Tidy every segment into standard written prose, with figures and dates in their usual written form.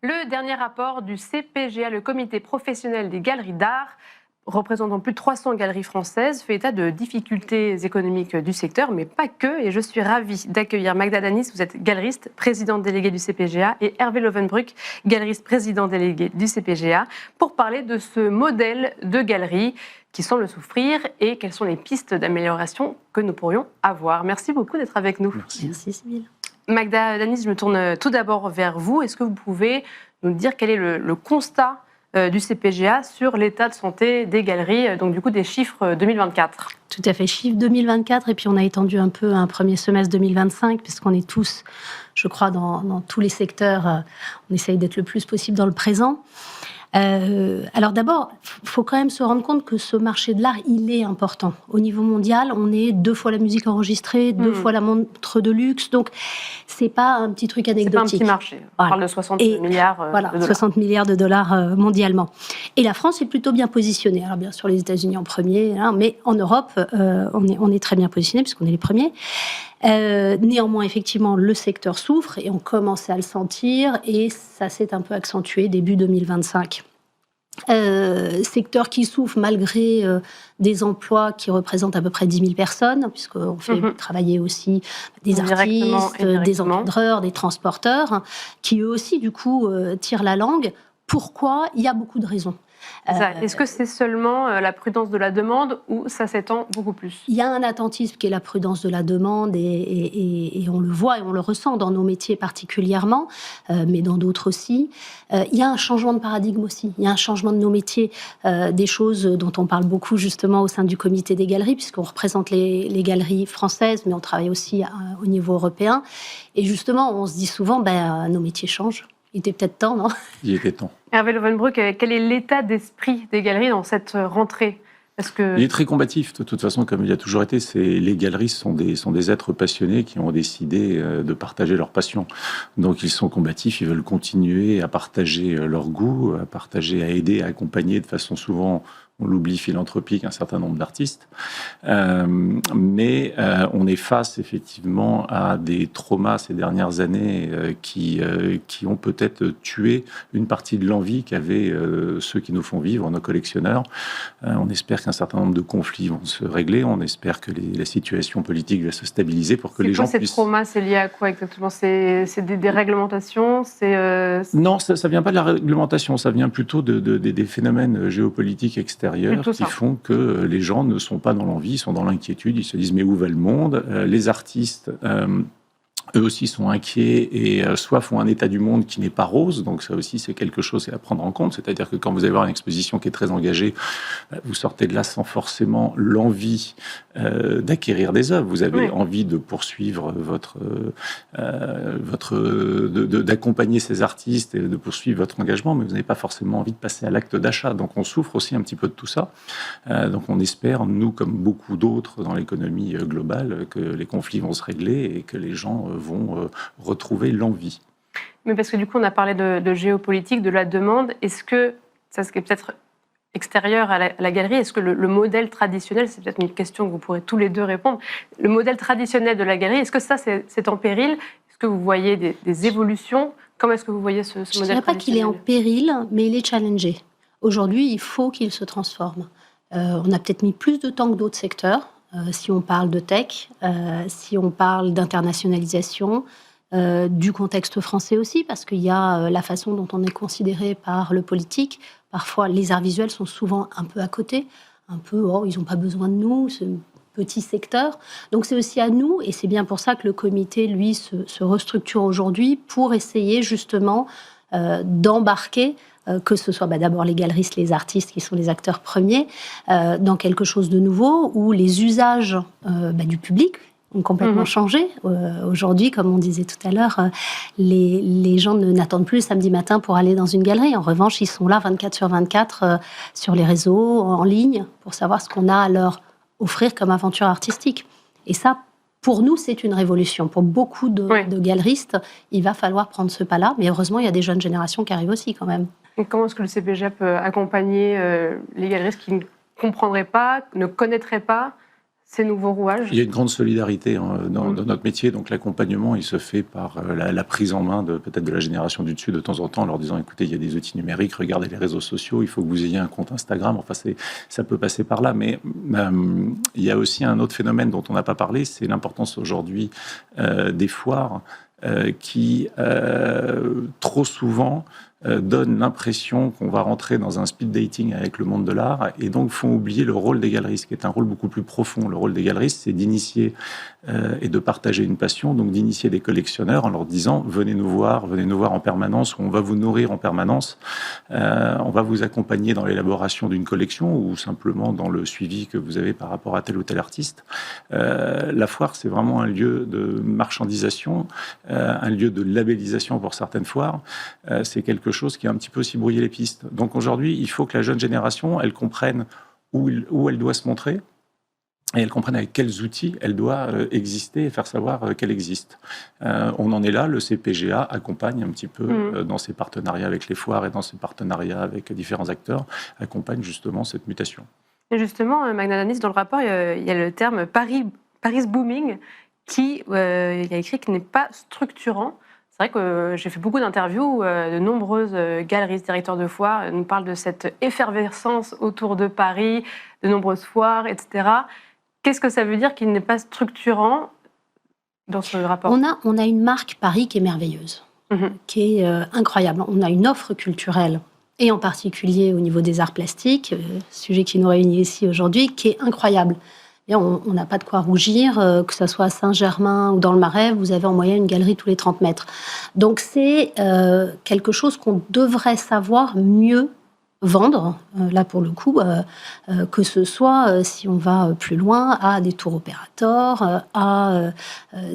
Le dernier rapport du CPGA, le Comité professionnel des galeries d'art, représentant plus de 300 galeries françaises, fait état de difficultés économiques du secteur, mais pas que. Et je suis ravie d'accueillir Magda Danis, vous êtes galeriste, présidente déléguée du CPGA, et Hervé Lovenbruck, galeriste, président délégué du CPGA, pour parler de ce modèle de galerie qui semble souffrir et quelles sont les pistes d'amélioration que nous pourrions avoir. Merci beaucoup d'être avec nous. Merci Sybille. Magda Danis, je me tourne tout d'abord vers vous. Est-ce que vous pouvez nous dire quel est le constat du CPGA sur l'état de santé des galeries, donc du coup des chiffres 2024? Tout à fait, chiffre 2024, et puis on a étendu un peu un premier semestre 2025, puisqu'on est tous, je crois, dans tous les secteurs, on essaye d'être le plus possible dans le présent. Alors d'abord, il faut quand même se rendre compte que ce marché de l'art, il est important. Au niveau mondial, on est 2 fois la musique enregistrée, 2 fois la montre de luxe, donc c'est pas un petit truc anecdotique. C'est pas un petit marché, on parle de 60 milliards de dollars. 60 milliards de dollars mondialement. Et la France est plutôt bien positionnée. Alors bien sûr, les États-Unis en premier, hein, mais en Europe, on est très bien positionnés, puisqu'on est les premiers. Néanmoins, effectivement, le secteur souffre et on commence à le sentir et ça s'est un peu accentué début 2025. Secteur qui souffre malgré des emplois qui représentent à peu près 10 000 personnes, puisqu'on fait travailler aussi des artistes, des encadreurs, des transporteurs, qui eux aussi, du coup, tirent la langue. Pourquoi? Il y a beaucoup de raisons. Est-ce que c'est seulement la prudence de la demande ou ça s'étend beaucoup plus? Il y a un attentisme qui est la prudence de la demande et on le voit et on le ressent dans nos métiers particulièrement, mais dans d'autres aussi. Il y a un changement de paradigme aussi, il y a un changement de nos métiers, des choses dont on parle beaucoup justement au sein du comité des galeries, puisqu'on représente les galeries françaises, mais on travaille aussi au niveau européen. Et justement, on se dit souvent, nos métiers changent. Il était peut-être temps, non? Il était temps. Hervé Lovenbruck, quel est l'état d'esprit des galeries dans cette rentrée? Il est très combatif, de toute façon, comme il a toujours été. Les galeries sont des êtres passionnés qui ont décidé de partager leur passion. Donc ils sont combatifs, ils veulent continuer à partager leur goût, à aider, à accompagner de façon souvent, on l'oublie, philanthropique, un certain nombre d'artistes. Mais on est face effectivement à des traumas ces dernières années qui ont peut-être tué une partie de l'envie qu'avaient ceux qui nous font vivre, nos collectionneurs. On espère qu'un certain nombre de conflits vont se régler. On espère que la situation politique va se stabiliser pour que les gens puissent... Ces traumas, c'est lié à quoi exactement? C'est des réglementations? Non, ça vient pas de la réglementation. Ça vient plutôt des phénomènes géopolitiques extérieurs qui font que les gens ne sont pas dans l'envie, ils sont dans l'inquiétude. Ils se disent mais où va le monde? Les artistes... eux aussi sont inquiets et soit font un état du monde qui n'est pas rose, donc ça aussi c'est quelque chose à prendre en compte, c'est-à-dire que quand vous allez voir une exposition qui est très engagée, vous sortez de là sans forcément l'envie d'acquérir des œuvres, vous avez envie de poursuivre d'accompagner ces artistes et de poursuivre votre engagement, mais vous n'avez pas forcément envie de passer à l'acte d'achat, donc on souffre aussi un petit peu de tout ça, donc on espère, nous comme beaucoup d'autres dans l'économie globale, que les conflits vont se régler et que les gens vont retrouver l'envie. Mais parce que du coup, on a parlé de géopolitique, de la demande. Est-ce que, ça c'est peut-être extérieur à la galerie, est-ce que le modèle traditionnel, c'est peut-être une question que vous pourrez tous les deux répondre, le modèle traditionnel de la galerie, est-ce que ça c'est en péril? Est-ce que vous voyez des évolutions? Comment est-ce que vous voyez ce modèle traditionnel? Je ne dirais pas qu'il est en péril, mais il est challengé. Aujourd'hui, il faut qu'il se transforme. On a peut-être mis plus de temps que d'autres secteurs. Si on parle de tech, si on parle d'internationalisation, du contexte français aussi, parce qu'il y a la façon dont on est considéré par le politique. Parfois, les arts visuels sont souvent un peu à côté, un peu, ils n'ont pas besoin de nous, c'est un petit secteur. Donc c'est aussi à nous, et c'est bien pour ça que le comité, lui, se restructure aujourd'hui pour essayer justement d'embarquer que ce soit d'abord les galeristes, les artistes qui sont les acteurs premiers, dans quelque chose de nouveau où les usages du public ont complètement changé. Aujourd'hui, comme on disait tout à l'heure, les gens n'attendent plus le samedi matin pour aller dans une galerie. En revanche, ils sont là 24/24 sur les réseaux, en ligne, pour savoir ce qu'on a à leur offrir comme aventure artistique. Et ça, pour nous, c'est une révolution. Pour beaucoup de galeristes, il va falloir prendre ce pas-là. Mais heureusement, il y a des jeunes générations qui arrivent aussi quand même. Et comment est-ce que le CPGA peut accompagner les galeristes qui ne comprendraient pas, ne connaîtraient pas ces nouveaux rouages? Il y a une grande solidarité dans notre métier, donc l'accompagnement, il se fait par la prise en main peut-être de la génération du dessus de temps en temps, en leur disant, écoutez, il y a des outils numériques, regardez les réseaux sociaux, il faut que vous ayez un compte Instagram, enfin ça peut passer par là, mais il y a aussi un autre phénomène dont on n'a pas parlé, c'est l'importance aujourd'hui des foires qui, trop souvent, donnent l'impression qu'on va rentrer dans un speed dating avec le monde de l'art et donc font oublier le rôle des galeristes, qui est un rôle beaucoup plus profond. Le rôle des galeristes, c'est d'initier et de partager une passion, donc d'initier des collectionneurs en leur disant « venez nous voir en permanence, on va vous nourrir en permanence, on va vous accompagner dans l'élaboration d'une collection ou simplement dans le suivi que vous avez par rapport à tel ou tel artiste ». La foire, c'est vraiment un lieu de marchandisation, un lieu de labellisation pour certaines foires. C'est quelque chose qui a un petit peu aussi brouillé les pistes. Donc aujourd'hui, il faut que la jeune génération, elle comprenne où elle doit se montrer et elle comprenne avec quels outils elle doit exister et faire savoir qu'elle existe. On en est là, le CPGA accompagne un petit peu dans ses partenariats avec les foires et dans ses partenariats avec différents acteurs, accompagne justement cette mutation. Et justement, Magda Danis, dans le rapport, il y a le terme Paris booming qui, il y a écrit, qui n'est pas structurant. C'est vrai que j'ai fait beaucoup d'interviews où de nombreuses galeristes, directeurs de foires nous parlent de cette effervescence autour de Paris, de nombreuses foires, etc. Qu'est-ce que ça veut dire qu'il n'est pas structurant dans ce rapport? On a une marque Paris qui est merveilleuse, qui est incroyable. On a une offre culturelle, et en particulier au niveau des arts plastiques, sujet qui nous réunit ici aujourd'hui, qui est incroyable. Et on n'a pas de quoi rougir, que ce soit à Saint-Germain ou dans le Marais, vous avez en moyenne une galerie tous les 30 mètres. Donc c'est quelque chose qu'on devrait savoir mieux vendre, là pour le coup, que ce soit, si on va plus loin, à des tours opérateurs, à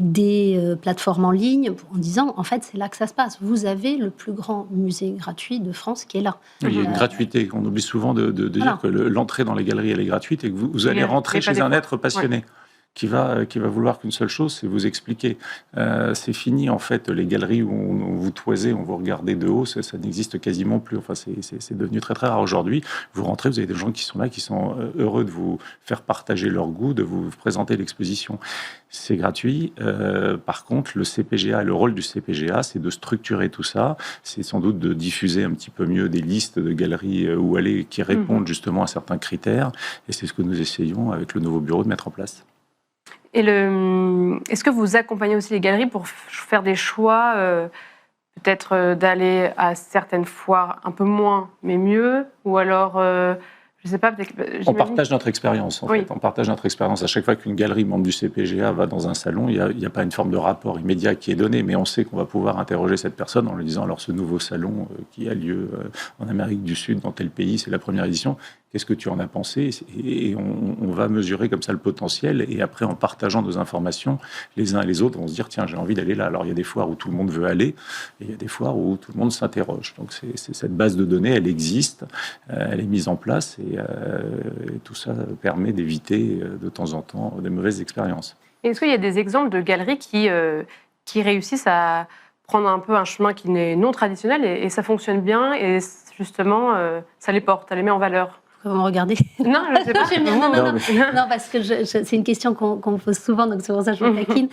des plateformes en ligne, en disant, en fait, c'est là que ça se passe. Vous avez le plus grand musée gratuit de France qui est là. Il y a une gratuité. On oublie souvent de dire que l'entrée dans les galeries, elle est gratuite et que vous allez rentrer chez un être passionné. Qui va vouloir qu'une seule chose, c'est vous expliquer. C'est fini, en fait, les galeries où on vous toisez, on vous regardez de haut, ça n'existe quasiment plus. Enfin, c'est devenu très, très rare aujourd'hui. Vous rentrez, vous avez des gens qui sont là, qui sont heureux de vous faire partager leur goût, de vous présenter l'exposition. C'est gratuit. Par contre, le CPGA, le rôle du CPGA, c'est de structurer tout ça. C'est sans doute de diffuser un petit peu mieux des listes de galeries où aller qui répondent justement à certains critères. Et c'est ce que nous essayons, avec le nouveau bureau, de mettre en place. Et est-ce que vous accompagnez aussi les galeries pour faire des choix, peut-être d'aller à certaines foires un peu moins, mais mieux, ou alors, je ne sais pas, peut-être... On partage notre expérience, en fait. On partage notre expérience. À chaque fois qu'une galerie membre du CPGA va dans un salon, il n'y a pas une forme de rapport immédiat qui est donné, mais on sait qu'on va pouvoir interroger cette personne en lui disant, alors ce nouveau salon qui a lieu en Amérique du Sud, dans tel pays, c'est la première édition, qu'est-ce que tu en as pensé? Et on va mesurer comme ça le potentiel. Et après, en partageant nos informations, les uns et les autres, on va se dire, tiens, j'ai envie d'aller là. Alors, il y a des foires où tout le monde veut aller, et il y a des foires où tout le monde s'interroge. Donc, c'est cette base de données, elle existe, elle est mise en place, et tout ça permet d'éviter de temps en temps des mauvaises expériences. Est-ce qu'il y a des exemples de galeries qui réussissent à prendre un peu un chemin qui n'est non traditionnel, et ça fonctionne bien, et justement, ça les porte, ça les met en valeur? Vous me regardez? Non, je ne sais pas. Non, parce que c'est une question qu'on me pose souvent, donc c'est pour ça que je me taquine.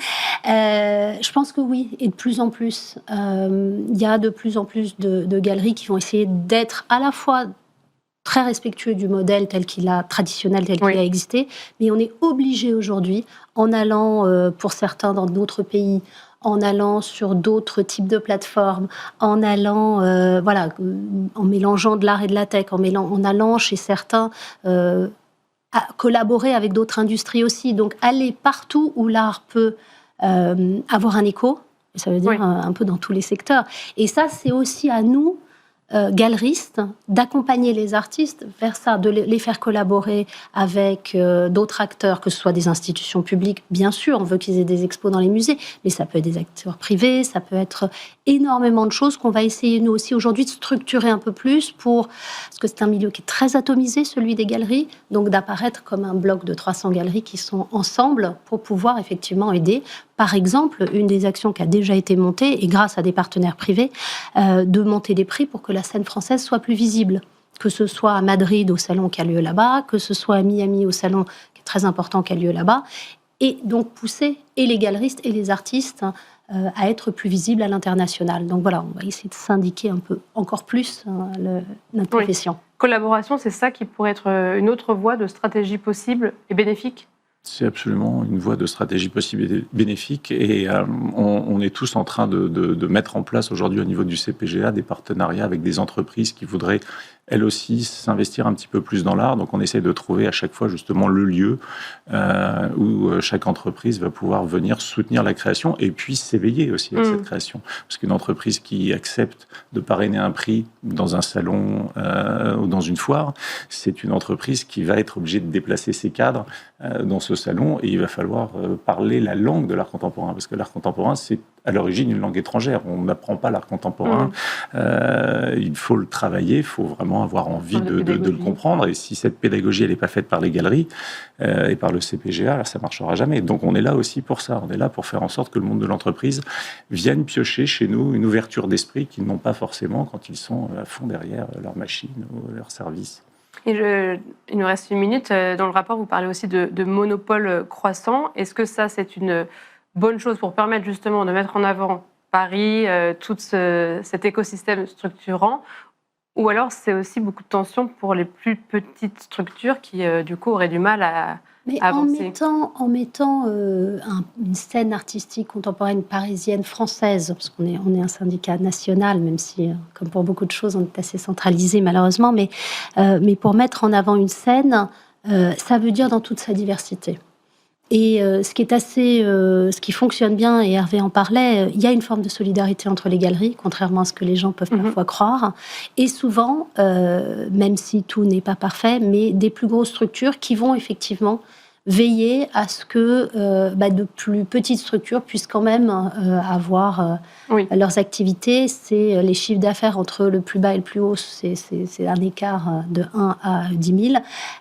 Je pense que oui, et de plus en plus. Il y a de plus en plus de galeries qui vont essayer d'être à la fois très respectueux du modèle traditionnel tel qu'il a existé, mais on est obligé aujourd'hui, en allant pour certains dans d'autres pays, en allant sur d'autres types de plateformes, en allant, en mélangeant de l'art et de la tech, en allant chez certains à collaborer avec d'autres industries aussi. Donc, aller partout où l'art peut avoir un écho, ça veut dire un peu dans tous les secteurs. Et ça, c'est aussi à nous, galeristes, d'accompagner les artistes vers ça, de les faire collaborer avec d'autres acteurs, que ce soit des institutions publiques, bien sûr, on veut qu'ils aient des expos dans les musées, mais ça peut être des acteurs privés, ça peut être énormément de choses qu'on va essayer, nous aussi, aujourd'hui, de structurer un peu plus parce que c'est un milieu qui est très atomisé, celui des galeries, donc d'apparaître comme un bloc de 300 galeries qui sont ensemble pour pouvoir effectivement aider. Par exemple, une des actions qui a déjà été montée, et grâce à des partenaires privés, de monter des prix pour que la scène française soit plus visible. Que ce soit à Madrid, au salon qui a lieu là-bas, que ce soit à Miami, au salon qui très important qui a lieu là-bas, et donc pousser et les galeristes et les artistes à être plus visibles à l'international. Donc voilà, on va essayer de syndiquer un peu encore plus notre profession. Collaboration, c'est ça qui pourrait être une autre voie de stratégie possible et bénéfique? C'est absolument une voie de stratégie possible et bénéfique, et on est tous en train de mettre en place aujourd'hui au niveau du CPGA des partenariats avec des entreprises qui voudraient elles aussi s'investir un petit peu plus dans l'art. Donc on essaie de trouver à chaque fois justement le lieu où chaque entreprise va pouvoir venir soutenir la création et puis s'éveiller aussi à cette création. Parce qu'une entreprise qui accepte de parrainer un prix dans un salon ou dans une foire, c'est une entreprise qui va être obligée de déplacer ses cadres dans ce salon, et il va falloir parler la langue de l'art contemporain, parce que l'art contemporain, c'est à l'origine une langue étrangère. On n'apprend pas l'art contemporain. Il faut le travailler, il faut vraiment avoir envie de le comprendre. Et si cette pédagogie, elle n'est pas faite par les galeries et par le CPGA, là, ça ne marchera jamais. Donc on est là aussi pour ça. On est là pour faire en sorte que le monde de l'entreprise vienne piocher chez nous une ouverture d'esprit qu'ils n'ont pas forcément quand ils sont à fond derrière leur machine ou leur service. Il nous reste 1 minute. Dans le rapport, vous parlez aussi de monopole croissant. Est-ce que ça, c'est une bonne chose pour permettre justement de mettre en avant Paris, tout cet écosystème structurant, ou alors c'est aussi beaucoup de tension pour les plus petites structures qui, du coup, auraient du mal à avancer? En mettant une scène artistique contemporaine parisienne, française, parce qu'on est un syndicat national, même si, comme pour beaucoup de choses, on est assez centralisé malheureusement, mais pour mettre en avant une scène, ça veut dire dans toute sa diversité. Et ce qui fonctionne bien, et Hervé en parlait, il y a une forme de solidarité entre les galeries, contrairement à ce que les gens peuvent parfois croire. Et souvent, même si tout n'est pas parfait, mais des plus grosses structures qui vont effectivement veiller à ce que de plus petites structures puissent quand même avoir leurs activités. C'est les chiffres d'affaires entre le plus bas et le plus haut, c'est un écart de 1 à 10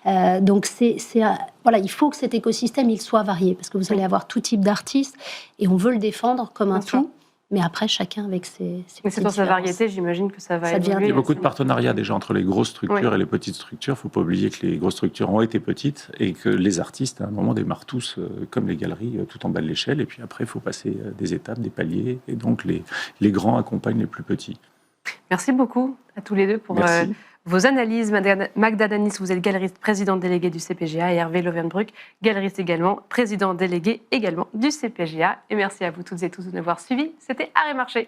000. Donc il faut que cet écosystème il soit varié, parce que vous allez avoir tout type d'artistes et on veut le défendre comme un tout. Mais après, chacun avec ses Mais c'est dans sa variété, j'imagine que ça va évoluer. Il y a beaucoup de partenariats déjà entre les grosses structures et les petites structures. Il ne faut pas oublier que les grosses structures ont été petites et que les artistes, à un moment, démarrent tous, comme les galeries, tout en bas de l'échelle. Et puis après, il faut passer des étapes, des paliers. Et donc, les grands accompagnent les plus petits. Merci beaucoup à tous les deux pour vos analyses. Magda Danis, vous êtes galeriste présidente déléguée du CPGA, et Hervé Lovenbruck, galeriste également, président délégué également du CPGA. Et merci à vous toutes et tous de nous avoir suivis. C'était Art et Marché.